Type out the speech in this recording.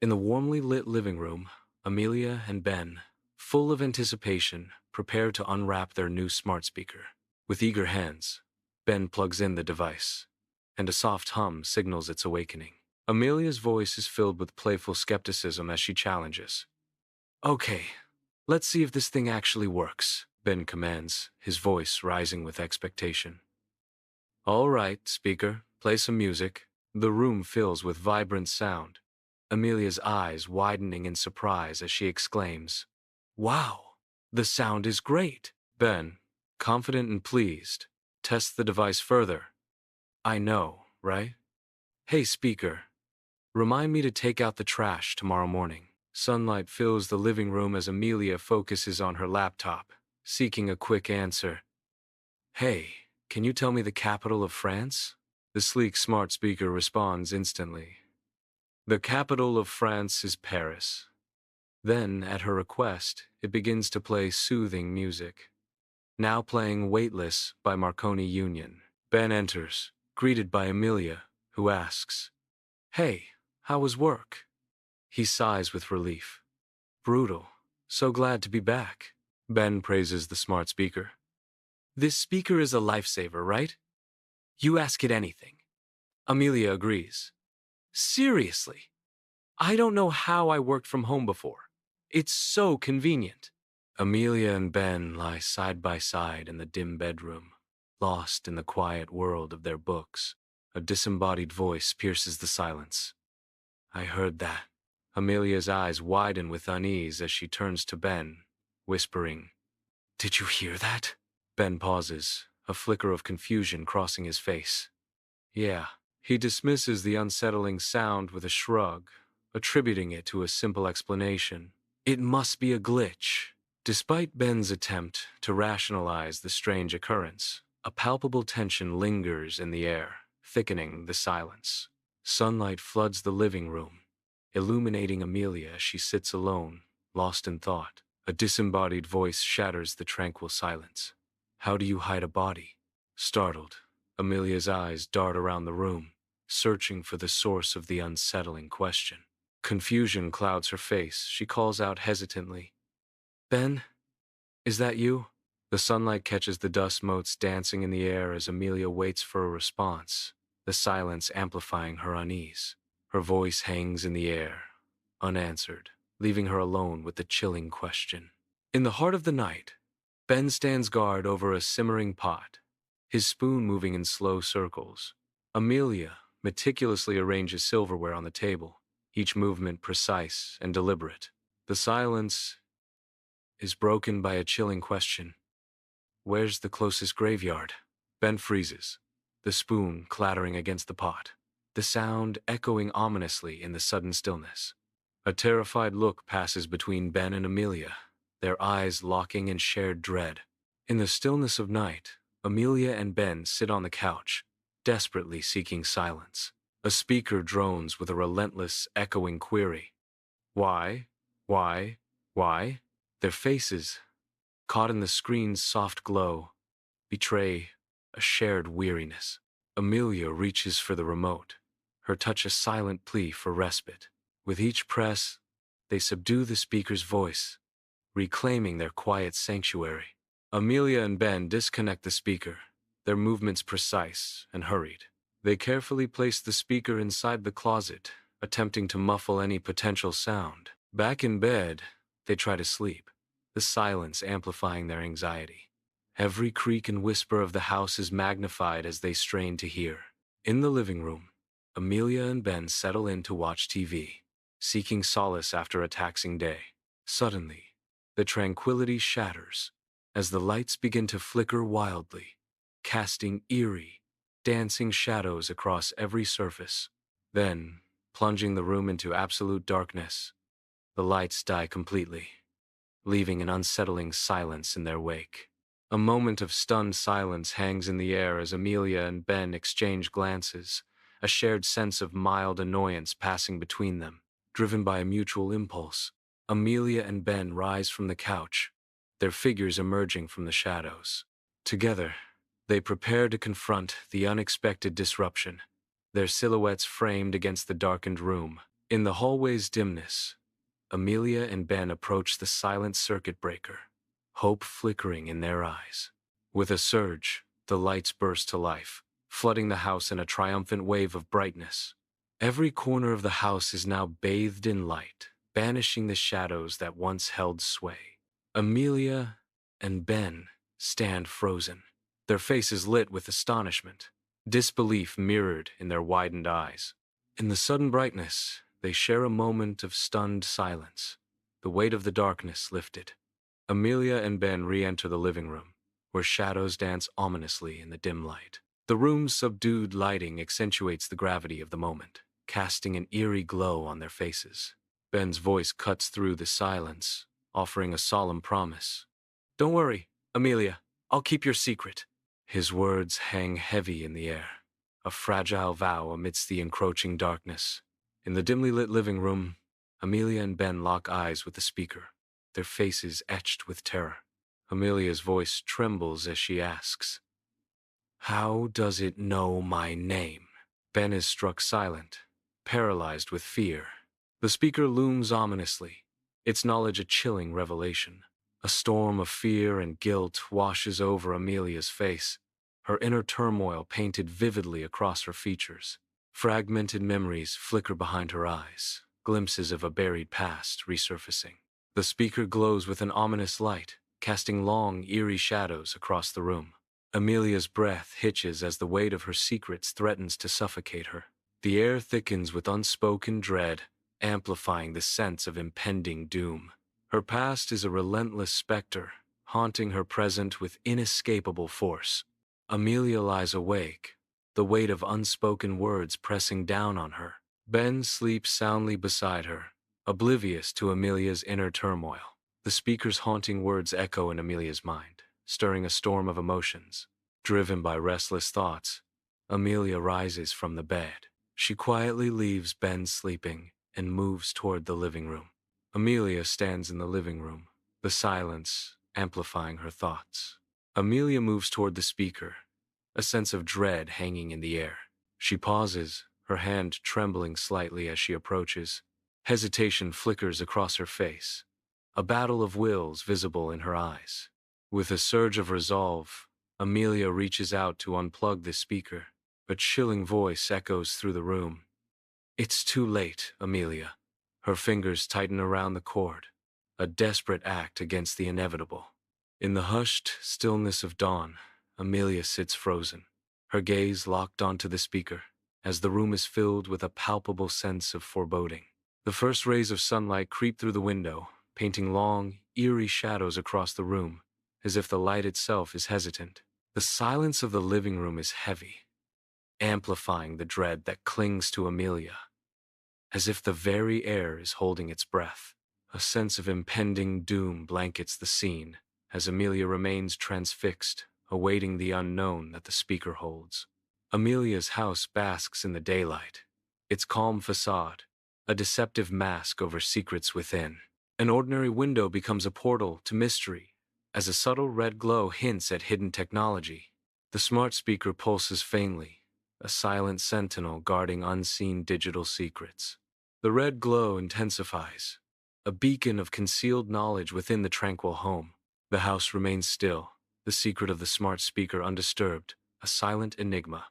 In the warmly lit living room, Amelia and Ben, full of anticipation, prepare to unwrap their new smart speaker. With eager hands, Ben plugs in the device, and a soft hum signals its awakening. Amelia's voice is filled with playful skepticism as she challenges. "Okay, let's see if this thing actually works," Ben commands, his voice rising with expectation. "All right, speaker, play some music." The room fills with vibrant sound, Amelia's eyes widening in surprise as she exclaims, "Wow, the sound is great." Ben, confident and pleased, tests the device further. "I know, right? Hey, speaker, remind me to take out the trash tomorrow morning." Sunlight fills the living room as Amelia focuses on her laptop, seeking a quick answer. "Hey, can you tell me the capital of France?" The sleek smart speaker responds instantly. "The capital of France is Paris." Then, at her request, it begins to play soothing music. Now playing Weightless by Marconi Union. Ben enters, greeted by Amelia, who asks, "Hey, how was work?" He sighs with relief. "Brutal. So glad to be back." Ben praises the smart speaker. "This speaker is a lifesaver, right? You ask it anything." Amelia agrees. "Seriously, I don't know how I worked from home before. It's so convenient." Amelia and Ben lie side by side in the dim bedroom, lost in the quiet world of their books. A disembodied voice pierces the silence. "I heard that." Amelia's eyes widen with unease as she turns to Ben, whispering, "Did you hear that?" Ben pauses, a flicker of confusion crossing his face. "Yeah." He dismisses the unsettling sound with a shrug, attributing it to a simple explanation. "It must be a glitch." Despite Ben's attempt to rationalize the strange occurrence, a palpable tension lingers in the air, thickening the silence. Sunlight floods the living room, illuminating Amelia as she sits alone, lost in thought. A disembodied voice shatters the tranquil silence. "How do you hide a body?" Startled, Amelia's eyes dart around the room, searching for the source of the unsettling question. Confusion clouds her face. She calls out hesitantly, "Ben, is that you?" The sunlight catches the dust motes dancing in the air as Amelia waits for a response, the silence amplifying her unease. Her voice hangs in the air, unanswered, leaving her alone with the chilling question. In the heart of the night, Ben stands guard over a simmering pot, his spoon moving in slow circles. Amelia meticulously arranges silverware on the table, each movement precise and deliberate. The silence is broken by a chilling question. "Where's the closest graveyard?" Ben freezes, the spoon clattering against the pot, the sound echoing ominously in the sudden stillness. A terrified look passes between Ben and Amelia, their eyes locking in shared dread. In the stillness of night, Amelia and Ben sit on the couch, desperately seeking silence. A speaker drones with a relentless, echoing query. "Why? Why? Why?" Their faces, caught in the screen's soft glow, betray a shared weariness. Amelia reaches for the remote, her touch a silent plea for respite. With each press, they subdue the speaker's voice, reclaiming their quiet sanctuary. Amelia and Ben disconnect the speaker, their movements precise and hurried. They carefully place the speaker inside the closet, attempting to muffle any potential sound. Back in bed, they try to sleep, the silence amplifying their anxiety. Every creak and whisper of the house is magnified as they strain to hear. In the living room, Amelia and Ben settle in to watch TV, seeking solace after a taxing day. Suddenly, the tranquility shatters as the lights begin to flicker wildly, casting eerie, dancing shadows across every surface. Then, plunging the room into absolute darkness, the lights die completely, leaving an unsettling silence in their wake. A moment of stunned silence hangs in the air as Amelia and Ben exchange glances, a shared sense of mild annoyance passing between them. Driven by a mutual impulse, Amelia and Ben rise from the couch, their figures emerging from the shadows. Together, they prepare to confront the unexpected disruption, their silhouettes framed against the darkened room. In the hallway's dimness, Amelia and Ben approach the silent circuit breaker, hope flickering in their eyes. With a surge, the lights burst to life, flooding the house in a triumphant wave of brightness. Every corner of the house is now bathed in light, banishing the shadows that once held sway. Amelia and Ben stand frozen, their faces lit with astonishment, disbelief mirrored in their widened eyes. In the sudden brightness, they share a moment of stunned silence, the weight of the darkness lifted. Amelia and Ben re-enter the living room, where shadows dance ominously in the dim light. The room's subdued lighting accentuates the gravity of the moment, casting an eerie glow on their faces. Ben's voice cuts through the silence, offering a solemn promise. "Don't worry, Amelia, I'll keep your secret." His words hang heavy in the air, a fragile vow amidst the encroaching darkness. In the dimly lit living room, Amelia and Ben lock eyes with the speaker, their faces etched with terror. Amelia's voice trembles as she asks, "How does it know my name?" Ben is struck silent, paralyzed with fear. The speaker looms ominously, its knowledge a chilling revelation. A storm of fear and guilt washes over Amelia's face, her inner turmoil painted vividly across her features. Fragmented memories flicker behind her eyes, glimpses of a buried past resurfacing. The speaker glows with an ominous light, casting long, eerie shadows across the room. Amelia's breath hitches as the weight of her secrets threatens to suffocate her. The air thickens with unspoken dread, amplifying the sense of impending doom. Her past is a relentless specter, haunting her present with inescapable force. Amelia lies awake, the weight of unspoken words pressing down on her. Ben sleeps soundly beside her, oblivious to Amelia's inner turmoil. The speaker's haunting words echo in Amelia's mind, stirring a storm of emotions. Driven by restless thoughts, Amelia rises from the bed. She quietly leaves Ben sleeping and moves toward the living room. Amelia stands in the living room, the silence amplifying her thoughts. Amelia moves toward the speaker, a sense of dread hanging in the air. She pauses, her hand trembling slightly as she approaches. Hesitation flickers across her face, a battle of wills visible in her eyes. With a surge of resolve, Amelia reaches out to unplug the speaker. A chilling voice echoes through the room. "It's too late, Amelia." Her fingers tighten around the cord, a desperate act against the inevitable. In the hushed stillness of dawn, Amelia sits frozen, her gaze locked onto the speaker, as the room is filled with a palpable sense of foreboding. The first rays of sunlight creep through the window, painting long, eerie shadows across the room, as if the light itself is hesitant. The silence of the living room is heavy, amplifying the dread that clings to Amelia, as if the very air is holding its breath. A sense of impending doom blankets the scene, as Amelia remains transfixed, awaiting the unknown that the speaker holds. Amelia's house basks in the daylight, its calm facade, a deceptive mask over secrets within. An ordinary window becomes a portal to mystery, as a subtle red glow hints at hidden technology. The smart speaker pulses faintly, a silent sentinel guarding unseen digital secrets. The red glow intensifies, a beacon of concealed knowledge within the tranquil home. The house remains still, the secret of the smart speaker undisturbed, a silent enigma.